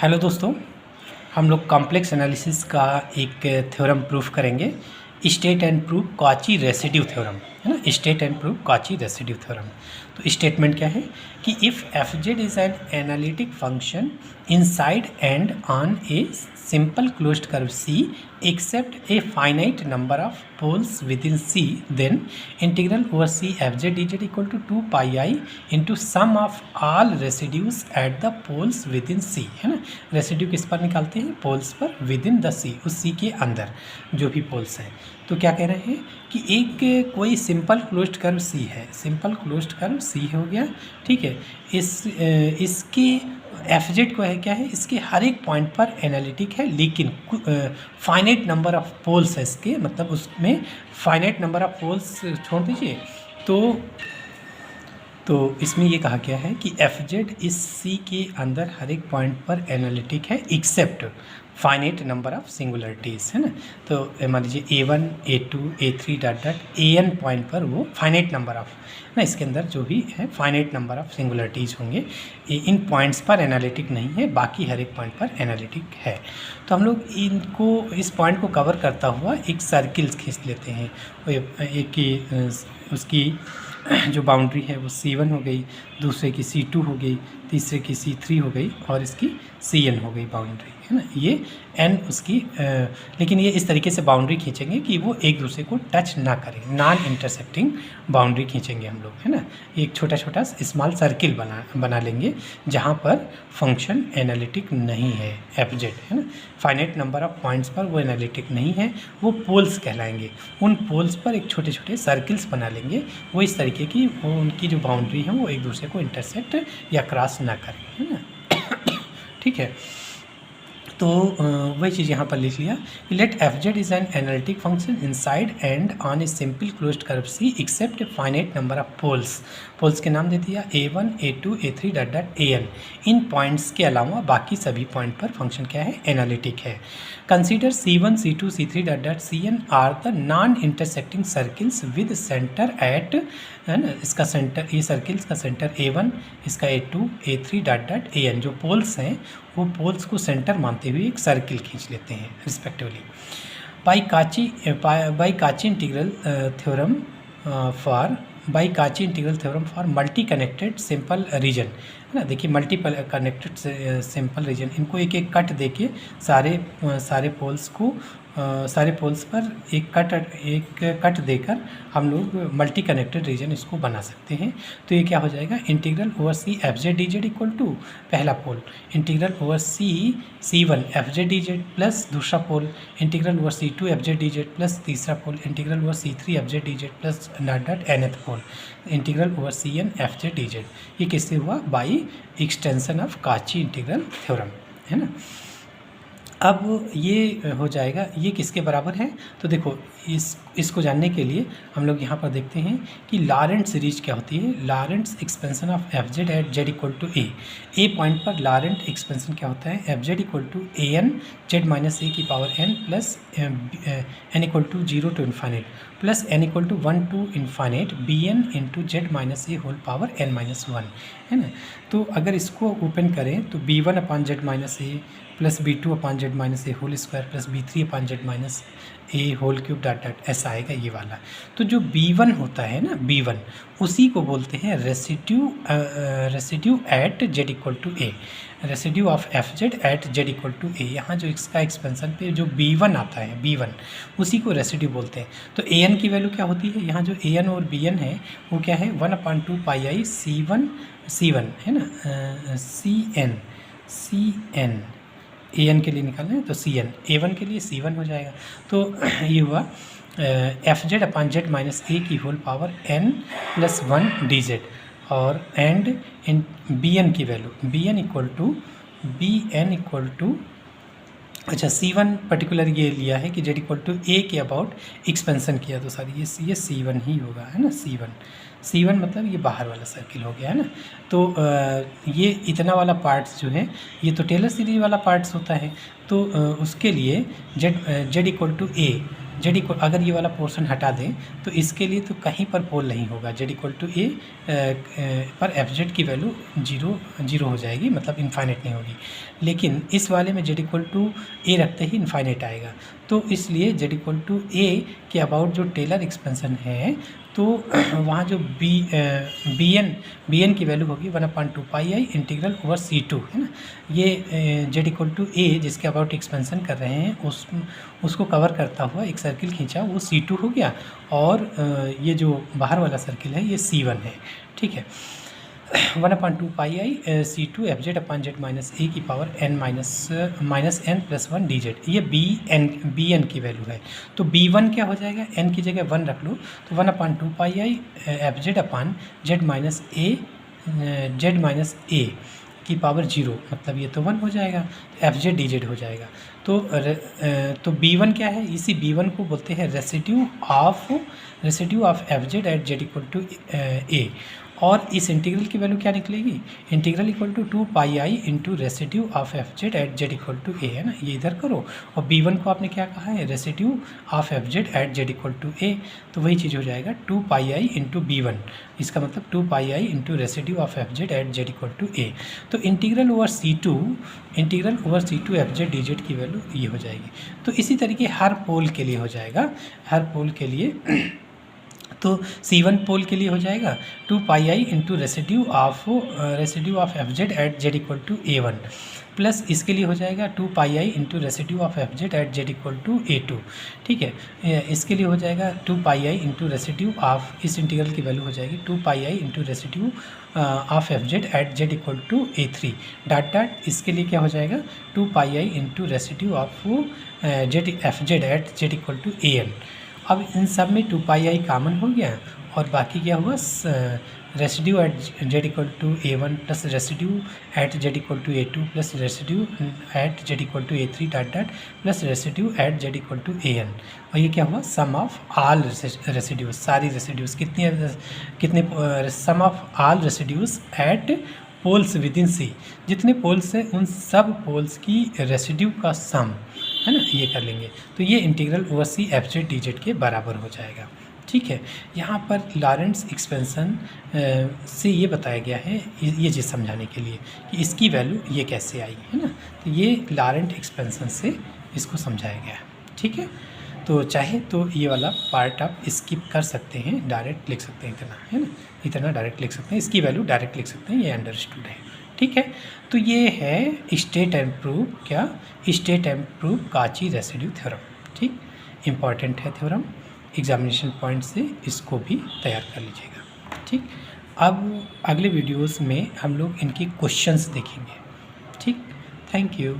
Hello दोस्तों, हम लोग कॉम्प्लेक्स एनालिसिस का एक थ्योरम प्रूफ करेंगे। State and prove Cauchy residue theorem, है ना। State and prove Cauchy residue theorem. तो स्टेटमेंट क्या है कि if F z is an analytic function inside and on A simple closed curve C except a finite number of poles within C, then integral over C fz dz equal to 2 pi I into sum of all residues at the poles within C, है ना। Residue किस पर निकालते हैं? Poles पर within the C, उस C के अंदर जो भी पोल्स हैं। तो क्या कह रहे हैं कि एक कोई सिंपल क्लोज्ड कर्व C है, सिंपल क्लोज्ड कर्व C हो गया, ठीक है। इसके एफ जेड को है क्या है, इसके हर एक पॉइंट पर एनालिटिक है, लेकिन फाइनाइट नंबर ऑफ पोल्स है इसके, मतलब उसमें फाइनाइट नंबर ऑफ पोल्स छोड़ दीजिए। तो इसमें ये कहा गया है कि एफ जेड इस सी के अंदर हर एक पॉइंट पर एनालिटिक है एक्सेप्ट फाइनाइट नंबर ऑफ सिंगुलरिटीज़, है ना। तो मान लीजिए A1 A2 A3 dot dot AN point पर वो फाइनाइट नंबर ऑफ, ना, इसके अंदर जो भी है फाइनाइट नंबर ऑफ सिंगुलरिटीज़ होंगे। इन पॉइंट्स पर एनालिटिक नहीं है, बाकी हर एक पॉइंट पर एनालिटिक है। तो हम लोग इनको, इस पॉइंट को कवर करता हुआ एक सर्किल खींच लेते हैं। एक की उसकी जो बाउंड्री है वो C1 हो गई, दूसरे की C2 हो गई, तीसरे की C3 हो गई और इसकी CN हो गई बाउंड्री, है ना। ये N उसकी लेकिन ये इस तरीके से बाउंड्री खींचेंगे कि वो एक दूसरे को टच ना करें, नॉन इंटरसेक्टिंग बाउंड्री खींचेंगे हम लोग, है ना। एक छोटा छोटा स्मॉल सर्किल बना लेंगे जहाँ पर फंक्शन एनालिटिक नहीं है एफ जेड, है ना। फाइनाइट नंबर ऑफ पॉइंट्स पर वो एनालिटिक नहीं है, वो पोल्स कहलाएंगे। उन पोल्स पर एक छोटे छोटे सर्किल्स बना लेंगे, वो इस तरीके की, वो उनकी जो बाउंड्री है वो एक दूसरे को इंटरसेक्ट या क्रॉस ना करें, है ना। ठीक है। तो वही चीज़ यहाँ पर लिख लिया कि let f z is an analytic function inside and on a simple closed curve C except a finite number of poles के नाम दे दिया A1 A2 A3 dot dot AN। इन पॉइंट्स के अलावा बाकी सभी पॉइंट पर फंक्शन क्या है? एनालिटिक है। Consider C1 C2 C3 dot dot CN are the non intersecting circles with centre at, है ना। इसका सेंटर, ये सर्किल्स का सेंटर A1, इसका A2 A3 dot dot AN। जो पोल्स हैं वो पोल्स को सेंटर मानते हुए एक सर्किल खींच लेते हैं respectively. By Cauchy integral theorem for multi connected simple region, है ना। देखिए मल्टी कनेक्टेड सिंपल रीजन, इनको एक एक कट देके सारे पोल्स पर एक कट देकर हम लोग मल्टी कनेक्टेड रीजन इसको बना सकते हैं। तो ये क्या हो जाएगा? Integral over C F Z D Z equal to पहला pole, integral over C1 F Z D Z plus दूसरा pole, integral over C2 F Z D Z plus तीसरा pole, integral over C3 F Z D Z plus dot dot nth pole, integral over CN F Z D Z. ये किससे हुआ? By extension of Cauchy integral theorem, है ना। अब ये हो जाएगा, ये किसके बराबर है? तो देखो इसको जानने के लिए हम लोग यहाँ पर देखते हैं कि लॉरेंट सीरीज क्या होती है। Laurent's expansion of F Z at Z equal to A point पर लॉरेंट एक्सपेंशन क्या होता है? F Z equal to AN Z minus ए की power n plus n equal to 0 to infinite plus n equal to 1 to infinite BN into Z minus A whole power n minus 1, है ना। तो अगर इसको open करें तो B1 upon z minus A plus B2 upon z minus A whole square plus B3 upon z minus A whole cube dot dot ऐसा आएगा ये वाला। तो जो B1 होता है ना, B1 उसी को बोलते हैं residue at Z equal to A, residue of F Z at Z equal to A. यहाँ जो इसका एक्सपेंशन पे जो B1 आता है, B1 उसी को रेसिड्यू बोलते हैं। तो AN की वैल्यू क्या होती है? यहाँ जो AN और BN है वो क्या है? 1/2 पाई आई C1, है ना, CN AN के लिए निकालना है तो CN, A1 के लिए C1 हो जाएगा। तो ये हुआ f z upon z minus ए की whole power n plus 1 d z, और एंड इन BN की वैल्यू BN इक्वल टू अच्छा C1 पर्टिकुलर ये लिया है कि जेड इक्वल टू ए के अबाउट एक्सपेंशन किया, तो सारी ये C1 ही होगा, है ना। C1 मतलब ये बाहर वाला सर्किल हो गया, है ना। तो ये इतना वाला पार्ट्स जो है ये तो टेलर सीरीज वाला पार्ट्स होता है। तो उसके लिए z equal to a z equal, अगर ये वाला पोर्शन हटा दें तो इसके लिए तो कहीं पर पोल नहीं होगा, जेड इक्वल टू ए पर एफ जेड की वैल्यू जीरो हो जाएगी, मतलब इन्फाइनेट नहीं होगी। लेकिन इस वाले में जेड इक्वल टू ए रखते ही इन्फाइनेट आएगा, तो इसलिए जेड इक्वल टू ए के अबाउट जो टेलर एक्सपेंशन है तो वहाँ जो बी एन की वैल्यू होगी 1/2 इंटीग्रल ओवर C2 है ना। ये जेड इक्वल टू ए जिसके अबाउट एक्सपेंशन कर रहे हैं उसको कवर करता हुआ एक सर्किल खींचा, वो C2 हो गया, और ये जो बाहर वाला सर्किल है ये C1 है, ठीक है। 1/2 C2 एफ जेड अपन जेड माइनस ए की power n minus n plus 1 d Z, ये बी एन की वैल्यू है। तो B1 क्या हो जाएगा, n की जगह 1 रख लो, तो 1/2 एफ जेड अपन जेड माइनस ए की पावर 0, मतलब ये तो 1 हो जाएगा, एफ जेड डी जेड हो जाएगा। तो B1 क्या है, इसी B1 को बोलते हैं residue of F Z at Z equal to A, और इस इंटीग्रल की वैल्यू क्या निकलेगी, integral equal to 2 into residue of F Z at Z equal to A, है ना, ये इधर करो। और B1 को आपने क्या कहा है, residue of F Z at Z equal to A, तो वही चीज़ हो जाएगा 2 इंटू B1, इसका मतलब 2 into residue of F Z at Z equal to A. तो integral over C2 F Z D Z की वैल्यू ये हो जाएगी। तो इसी तरीके हर पोल के लिए हो जाएगा, हर पोल के लिए तो C1 पोल के लिए हो जाएगा 2 into residue of F Z at Z equal to A1, plus इसके लिए हो जाएगा 2 into residue of F Z at Z equal to A2, ठीक है। इसके लिए हो जाएगा 2 इंटू रेसिड्यू ऑफ, इस इंटीग्रल की वैल्यू हो जाएगी 2 into residue of F Z at Z equal to A3 dot इसके लिए क्या हो जाएगा 2 into residue of F Z at Z equal to AN। अब इन सब में 2 कॉमन हो गया, और बाकी क्या हुआ, residue at Z equal to A1 plus residue at Z equal to A2 plus residue at Z equal to A3 dot plus residue at Z equal to AN। और ये क्या हुआ, सम ऑफ ऑल रेसिड्यूज, सारी residues कितने sum of all residues at poles within C, जितने poles हैं उन सब पोल्स की रेसिड्यू का सम, है ना, ये कर लेंगे। तो ये integral over C F Z D Z के बराबर हो जाएगा, ठीक है। यहाँ पर लॉरेंट्ज एक्सपेंशन से ये बताया गया है, ये चीज़ समझाने के लिए कि इसकी वैल्यू ये कैसे आई, है ना। तो ये लॉरेंट एक्सपेंशन से इसको समझाया गया है, ठीक है। तो चाहे तो ये वाला पार्ट आप स्किप कर सकते हैं, डायरेक्ट लिख सकते हैं इतना, है ना, इतना डायरेक्ट लिख सकते हैं, इसकी वैल्यू डायरेक्ट लिख सकते हैं, ये अंडरस्टूड है, ठीक है। तो ये है स्टेट एंड प्रूव काची रेसिड्यू थ्योरम, ठीक, इम्पॉर्टेंट है थ्योरम, एग्जामिनेशन पॉइंट से इसको भी तैयार कर लीजिएगा, ठीक। अब अगले वीडियोस में हम लोग इनके क्वेश्चंस देखेंगे, ठीक। Thank you.